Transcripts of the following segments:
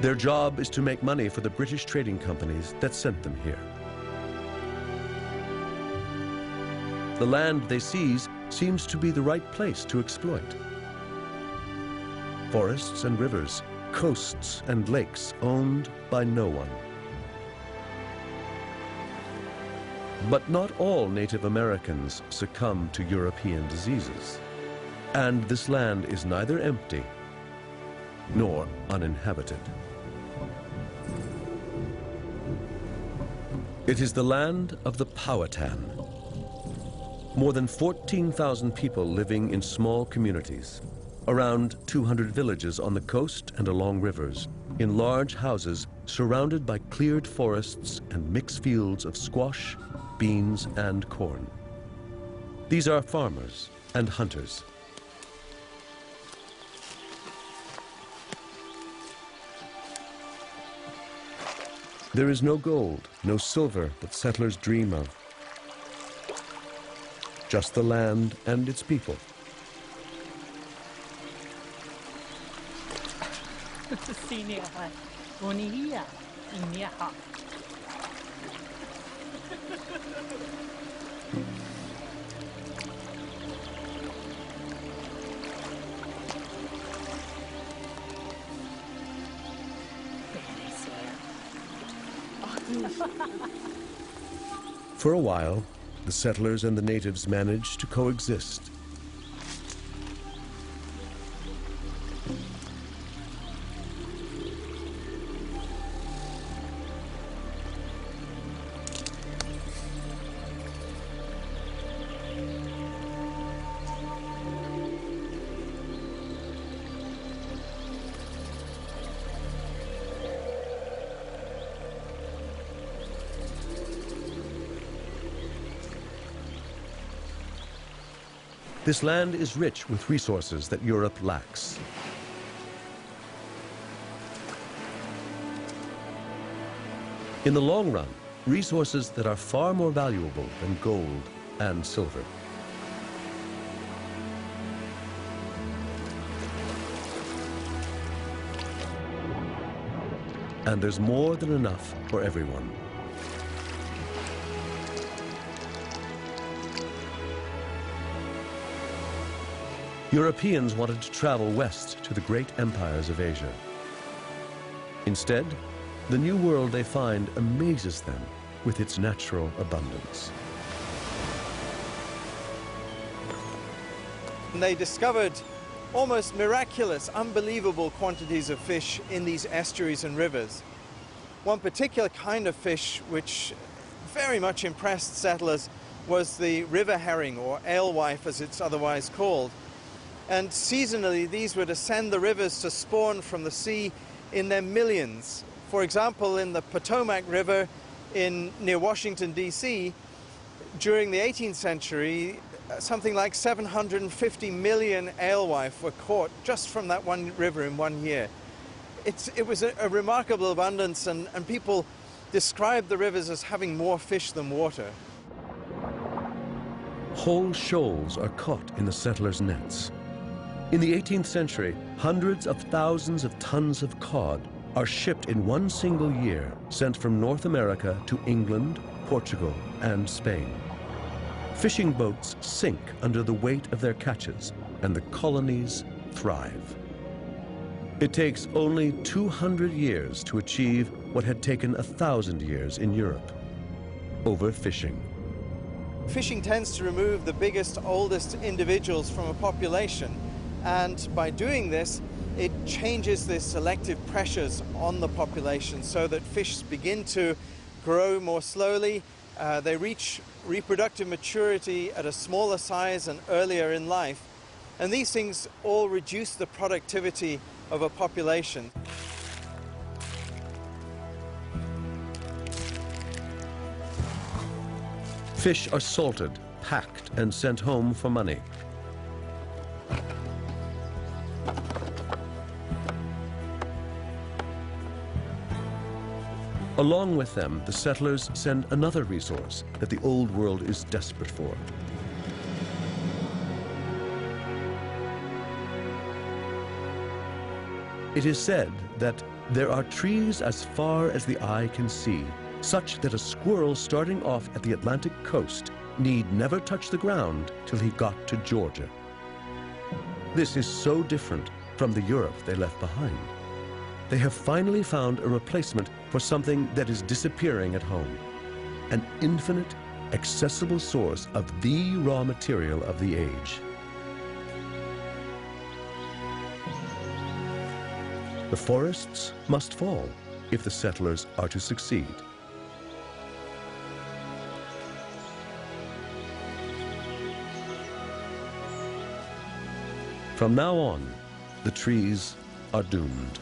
Their job is to make money for the British trading companies that sent them here. The land they seize seems to be the right place to exploit. Forests and rivers, coasts and lakes owned by no one. But not all Native Americans succumb to European diseases. And this land is neither empty nor uninhabited. It is the land of the Powhatan. More than 14,000 people living in small communities, around 200 villages on the coast and along rivers, in large houses surrounded by cleared forests and mixed fields of squash, beans, and corn. These are farmers and hunters. There is no gold, no silver that settlers dream of. Just the land and its people. For a while, the settlers and the natives managed to coexist. This land is rich with resources that Europe lacks. In the long run, resources that are far more valuable than gold and silver. And there's more than enough for everyone. Europeans wanted to travel west to the great empires of Asia. Instead, the new world they find amazes them with its natural abundance. They discovered almost miraculous, unbelievable quantities of fish in these estuaries and rivers. One particular kind of fish which very much impressed settlers was the river herring, or alewife as it's otherwise called. And seasonally, these would ascend the rivers to spawn from the sea in their millions. For example, in the Potomac River near Washington, D.C., during the 18th century, something like 750 million alewife were caught just from that one river in 1 year. It was a remarkable abundance, and people described the rivers as having more fish than water. Whole shoals are caught in the settlers' nets. In the 18th century, hundreds of thousands of tons of cod are shipped in one single year, sent from North America to England, Portugal, and Spain. Fishing boats sink under the weight of their catches, and the colonies thrive. It takes only 200 years to achieve what had taken 1,000 years in Europe: overfishing. Fishing tends to remove the biggest, oldest individuals from a population, and by doing this, it changes the selective pressures on the population so that fish begin to grow more slowly. They reach reproductive maturity at a smaller size and earlier in life. And these things all reduce the productivity of a population. Fish are salted, packed, and sent home for money. Along with them, the settlers send another resource that the Old World is desperate for: it is said that There are trees as far as the eye can see, such that a squirrel starting off at the Atlantic coast need never touch the ground till he got to Georgia. This is so different from the Europe they left behind. They have finally found a replacement for something that is disappearing at home, an infinite, accessible source of the raw material of the age. The forests must fall if the settlers are to succeed. From now on, the trees are doomed.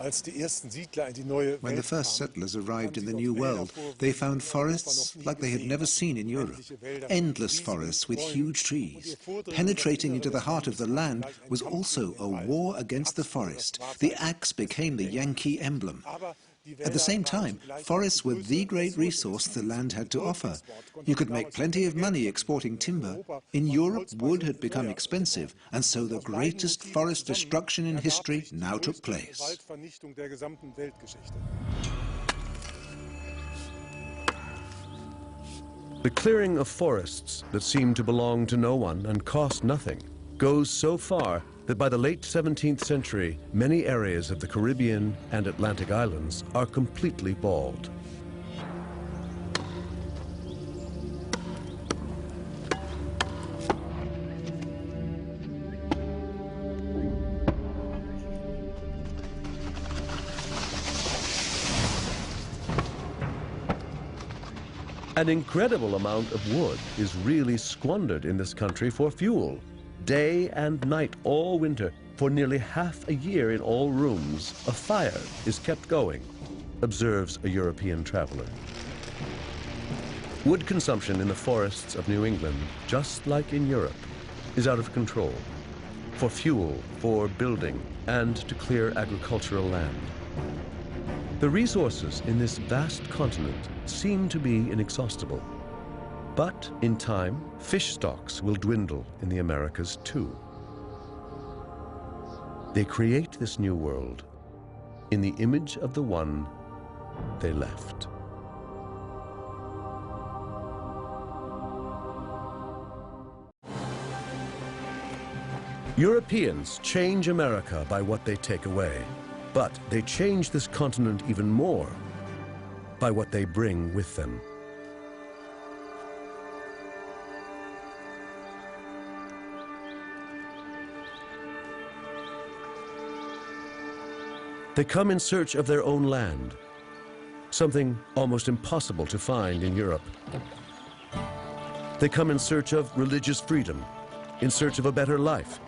When the first settlers arrived in the New World, they found forests like they had never seen in Europe. Endless forests with huge trees. Penetrating into the heart of the land was also a war against the forest. The axe became the Yankee emblem. At the same time, forests were the great resource the land had to offer. You could make plenty of money exporting timber. In Europe, wood had become expensive, and so the greatest forest destruction in history now took place. The clearing of forests that seemed to belong to no one and cost nothing goes so far that by the late 17th century, many areas of the Caribbean and Atlantic islands are completely bald. An incredible amount of wood is really squandered in this country for fuel. Day and night all winter, for nearly half a year in all rooms, a fire is kept going, observes a European traveler. Wood consumption in the forests of New England, just like in Europe, is out of control, for fuel, for building, and to clear agricultural land. The resources in this vast continent seem to be inexhaustible. But in time, fish stocks will dwindle in the Americas too. They create this new world in the image of the one they left. Europeans change America by what they take away, but they change this continent even more by what they bring with them. They come in search of their own land, something almost impossible to find in Europe. They come in search of religious freedom, in search of a better life.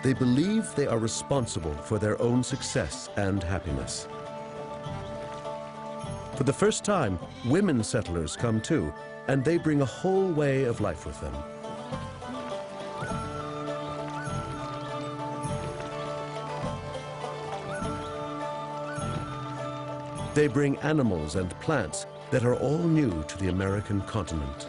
They believe they are responsible for their own success and happiness. For the first time, women settlers come too, and they bring a whole way of life with them. They bring animals and plants that are all new to the American continent.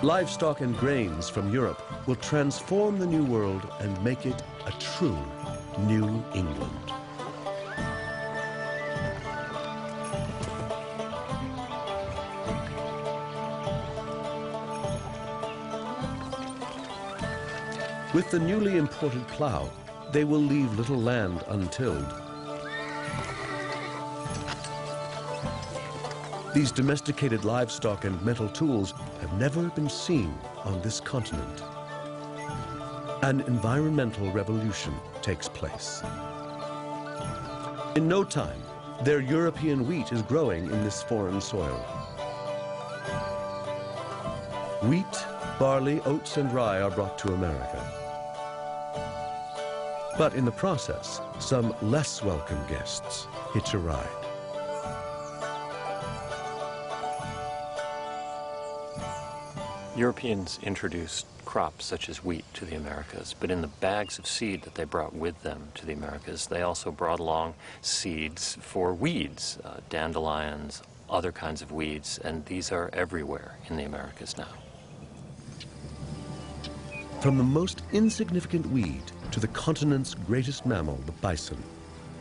Livestock and grains from Europe will transform the New World and make it a true New England. With the newly imported plow, they will leave little land untilled. These domesticated livestock and metal tools have never been seen on this continent. An environmental revolution takes place. In no time, their European wheat is growing in this foreign soil. Wheat, barley, oats, and rye are brought to America. But in the process, some less welcome guests hitch a ride. Europeans introduced crops such as wheat to the Americas, but in the bags of seed that they brought with them to the Americas, they also brought along seeds for weeds, dandelions, other kinds of weeds, and these are everywhere in the Americas now. From the most insignificant weed to the continent's greatest mammal, the bison,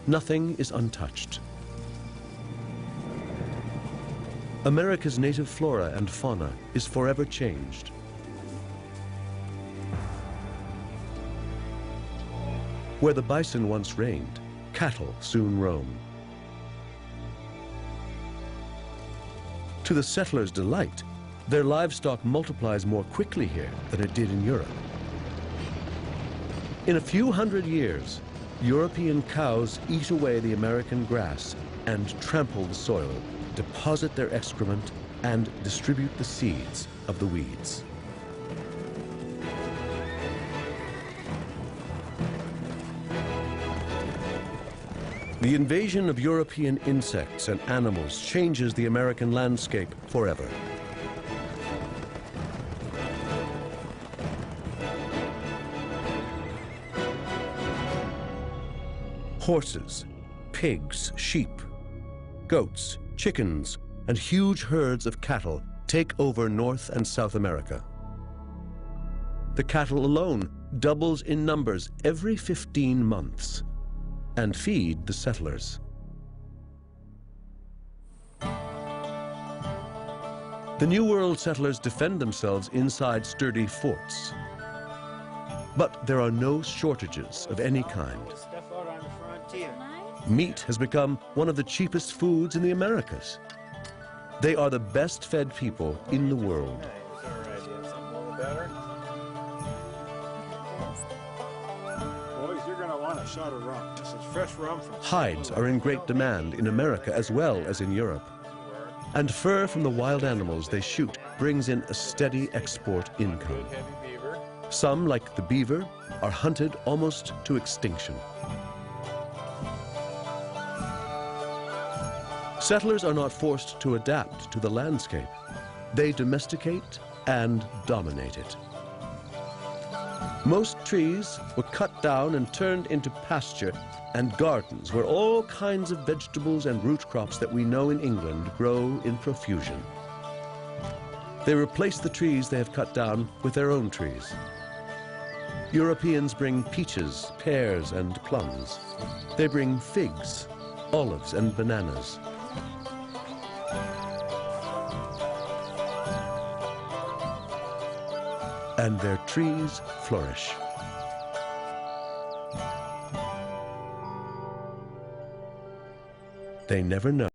nothing is untouched. America's native flora and fauna is forever changed. Where the bison once reigned, cattle soon roam. To the settlers' delight, their livestock multiplies more quickly here than it did in Europe. In a few hundred years, European cows eat away the American grass and trample the soil, deposit their excrement, and distribute the seeds of the weeds. The invasion of European insects and animals changes the American landscape forever. Horses, pigs, sheep, goats, chickens, and huge herds of cattle take over North and South America. The cattle alone doubles in numbers every 15 months and feed the settlers. The New World settlers defend themselves inside sturdy forts. But there are no shortages of any kind. Meat has become one of the cheapest foods in the Americas. They are the best fed people in the world. Boys, you're going to want a shot of rum. This is fresh rum from... Hides are in great demand in America as well as in Europe. And fur from the wild animals they shoot brings in a steady export income. Some, like the beaver, are hunted almost to extinction. Settlers are not forced to adapt to the landscape. They domesticate and dominate it. Most trees were cut down and turned into pasture and gardens where all kinds of vegetables and root crops that we know in England grow in profusion. They replace the trees they have cut down with their own trees. Europeans bring peaches, pears, and plums. They bring figs, olives, and bananas. And their trees flourish. They never know.